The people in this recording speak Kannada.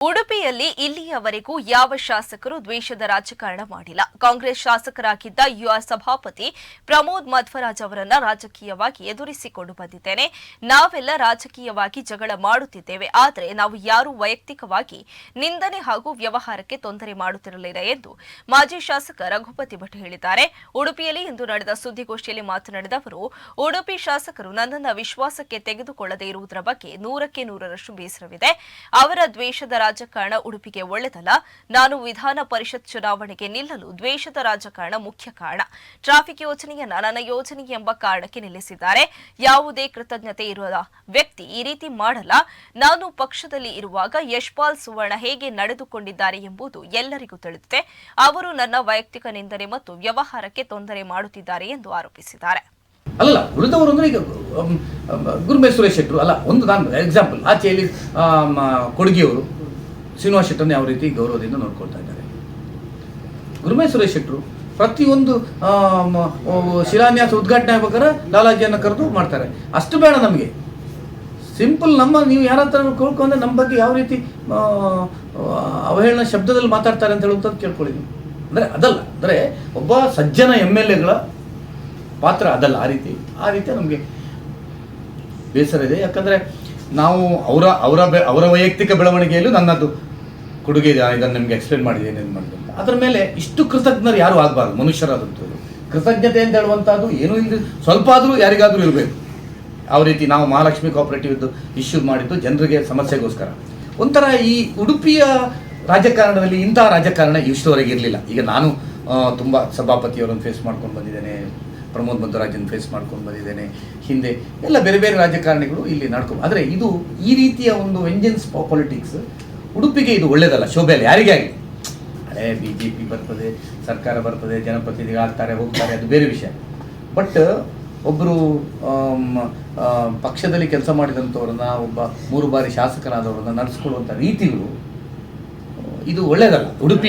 ಉಡುಪಿಯಲ್ಲಿ ಇಲ್ಲಿಯವರೆಗೂ ಯಾವ ಶಾಸಕರು ದ್ವೇಷದ ರಾಜಕಾರಣ ಮಾಡಿಲ್ಲ. ಕಾಂಗ್ರೆಸ್ ಶಾಸಕರಾಗಿದ್ದ ಯುವ ಸಭಾಪತಿ ಪ್ರಮೋದ್ ಮಧ್ವರಾಜ್ ಅವರನ್ನ ರಾಜಕೀಯವಾಗಿ ಎದುರಿಸಿಕೊಂಡು ಬಂದಿದ್ದೇನೆ. ನಾವೆಲ್ಲ ರಾಜಕೀಯವಾಗಿ ಜಗಳ ಮಾಡುತ್ತಿದ್ದೇವೆ, ಆದರೆ ನಾವು ಯಾರೂ ವೈಯಕ್ತಿಕವಾಗಿ ನಿಂದನೆ ಹಾಗೂ ವ್ಯವಹಾರಕ್ಕೆ ತೊಂದರೆ ಮಾಡುತ್ತಿರಲಿಲ್ಲ ಎಂದು ಮಾಜಿ ಶಾಸಕ ರಘುಪತಿ ಭಟ್ ಹೇಳಿದ್ದಾರೆ. ಉಡುಪಿಯಲ್ಲಿ ಇಂದು ನಡೆದ ಸುದ್ದಿಗೋಷ್ಠಿಯಲ್ಲಿ ಮಾತನಾಡಿದ ಅವರು, ಉಡುಪಿ ಶಾಸಕರು ನನ್ನನ್ನು ವಿಶ್ವಾಸಕ್ಕೆ ತೆಗೆದುಕೊಳ್ಳದೇ ಇರುವುದರ ಬಗ್ಗೆ 100ಕ್ಕೆ 100ರಷ್ಟು ಬೇಸರವಿದೆ. ಅವರ ದ್ವೇಷದ ರಾಜಕಾರಣ ಉಡುಪಿಗೆ ಒಳ್ಳೆದಲ್ಲ. ನಾನು ವಿಧಾನ ಪರಿಷತ್ ಚುನಾವಣೆಗೆ ನಿಲ್ಲಲು ದ್ವೇಷದ ರಾಜಕಾರಣ ಮುಖ್ಯ ಕಾರಣ. ಟ್ರಾಫಿಕ್ ಯೋಜನೆಯನ್ನ ನನ್ನ ಯೋಜನೆ ಎಂಬ ಕಾರಣಕ್ಕೆ ನಿಲ್ಲಿಸಿದ್ದಾರೆ. ಯಾವುದೇ ಕೃತಜ್ಞತೆ ಇರುವ ವ್ಯಕ್ತಿ ಈ ರೀತಿ ಮಾಡಲ್ಲ. ನಾನು ಪಕ್ಷದಲ್ಲಿ ಇರುವಾಗ ಯಶ್ಪಾಲ್ ಸುವರ್ಣ ಹೇಗೆ ನಡೆದುಕೊಂಡಿದ್ದಾರೆ ಎಂಬುದು ಎಲ್ಲರಿಗೂ ತಿಳಿದಿದೆ. ಅವರು ನನ್ನ ವೈಯಕ್ತಿಕ ನಿಂದನೆ ಮತ್ತು ವ್ಯವಹಾರಕ್ಕೆ ತೊಂದರೆ ಮಾಡುತ್ತಿದ್ದಾರೆ ಎಂದು ಆರೋಪಿಸಿದ್ದಾರೆ. ಅಲ್ಲ, ಉಳಿದವರು ಅಂದರೆ ಈಗ ಗುರುಮೇ ಸುರೇಶ್ ಶೆಟ್ಟರು ಅಲ್ಲ, ಒಂದು ನಾನು ಎಕ್ಸಾಂಪಲ್ ಆಚೆಯಲ್ಲಿ ಕೊಡಗಿಯವರು ಶ್ರೀನಿವಾಸ್ ಶೆಟ್ಟರನ್ನ ಯಾವ ರೀತಿ ಗೌರವದಿಂದ ನೋಡ್ಕೊಳ್ತಾ ಇದ್ದಾರೆ. ಗುರುಮೇ ಸುರೇಶ್ ಶೆಟ್ಟರು ಪ್ರತಿಯೊಂದು ಶಿಲಾನ್ಯಾಸ ಉದ್ಘಾಟನೆ ಆಗ್ಬೇಕಾದ್ರೆ ಲಾಲಾಜಿಯನ್ನು ಕರೆದು ಮಾಡ್ತಾರೆ. ಅಷ್ಟು ಬೇಡ ನಮಗೆ, ಸಿಂಪಲ್ ನೀವು ಯಾರ ಹತ್ರ ಕೇಳ್ಕೊಂಡ್ರೆ ನಮ್ಮ ಬಗ್ಗೆ ಯಾವ ರೀತಿ ಅವಹೇಳನ ಶಬ್ದದಲ್ಲಿ ಮಾತಾಡ್ತಾರೆ ಅಂತ ಹೇಳುವಂಥದ್ದು ಕೇಳ್ಕೊಳ್ಳಿ. ಅಂದರೆ ಅದಲ್ಲ, ಅಂದರೆ ಒಬ್ಬ ಸಜ್ಜನ MLAಗಳ ಪಾತ್ರ ಅದಲ್ಲ. ಆ ರೀತಿ ನಮಗೆ ಬೇಸರ ಇದೆ. ಯಾಕಂದರೆ ನಾವು ಅವರ ವೈಯಕ್ತಿಕ ಬೆಳವಣಿಗೆಯಲ್ಲೂ ನನ್ನದು ಕೊಡುಗೆ ಇದೆ, ಇದನ್ನು ನಿಮಗೆ ಎಕ್ಸ್ಪ್ಲೇನ್ ಮಾಡಿದ್ದೇನೆ ಏನು ಮಾಡಿದೆ ಅಂತ. ಅದರ ಮೇಲೆ ಇಷ್ಟು ಕೃತಜ್ಞರು ಯಾರೂ ಆಗಬಾರ್ದು. ಮನುಷ್ಯರಾದಂಥದ್ದು ಕೃತಜ್ಞತೆ ಅಂತ ಹೇಳುವಂಥದ್ದು ಏನೂ ಇಲ್ಲ, ಸ್ವಲ್ಪ ಆದರೂ ಯಾರಿಗಾದರೂ ಇರಬೇಕು. ಯಾವ ರೀತಿ ನಾವು ಮಹಾಲಕ್ಷ್ಮಿ ಕೋಆಪರೇಟಿವ್ ಇದ್ದು ಇಶ್ಯೂ ಮಾಡಿದ್ದು ಜನರಿಗೆ ಸಮಸ್ಯೆಗೋಸ್ಕರ. ಒಂಥರ ಈ ಉಡುಪಿಯ ರಾಜಕಾರಣದಲ್ಲಿ ಇಂಥ ರಾಜಕಾರಣ ಇಷ್ಟವರೆಗೆ ಇರಲಿಲ್ಲ. ಈಗ ನಾನು ತುಂಬ ಸಭಾಪತಿಯವರನ್ನು ಫೇಸ್ ಮಾಡ್ಕೊಂಡು ಬಂದಿದ್ದೇನೆ, ಪ್ರಮೋದ್ ಮಧ್ವರಾಜನ್ ಫೇಸ್ ಮಾಡ್ಕೊಂಡು ಬಂದಿದ್ದೇನೆ, ಹಿಂದೆ ಎಲ್ಲ ಬೇರೆ ಬೇರೆ ರಾಜಕಾರಣಿಗಳು ಇಲ್ಲಿ ನಡ್ಕೊಂಡು. ಆದರೆ ಇದು ಈ ರೀತಿಯ ಒಂದು ವೆಂಜನ್ಸ್ ಪಾಲಿಟಿಕ್ಸ್ ಉಡುಪಿಗೆ ಇದು ಒಳ್ಳೆಯದಲ್ಲ, ಶೋಭೆ ಅಲ್ಲ ಯಾರಿಗೇ ಆಗಲಿ. ಹಳೆ BJP ಬರ್ತದೆ, ಸರ್ಕಾರ ಬರ್ತದೆ, ಜನಪ್ರತಿನಿಧಿಗಳಾಗ್ತಾರೆ ಹೋಗ್ತಾರೆ, ಅದು ಬೇರೆ ವಿಷಯ. ಬಟ್ ಒಬ್ಬರು ಪಕ್ಷದಲ್ಲಿ ಕೆಲಸ ಮಾಡಿದಂಥವ್ರನ್ನ, ಒಬ್ಬ 3 ಬಾರಿ ಶಾಸಕರಾದವ್ರನ್ನ ನಡೆಸ್ಕೊಳ್ಳುವಂಥ ರೀತಿಗಳು ಇದು ಒಳ್ಳೆಯದಲ್ಲ. ಉಡುಪಿಯ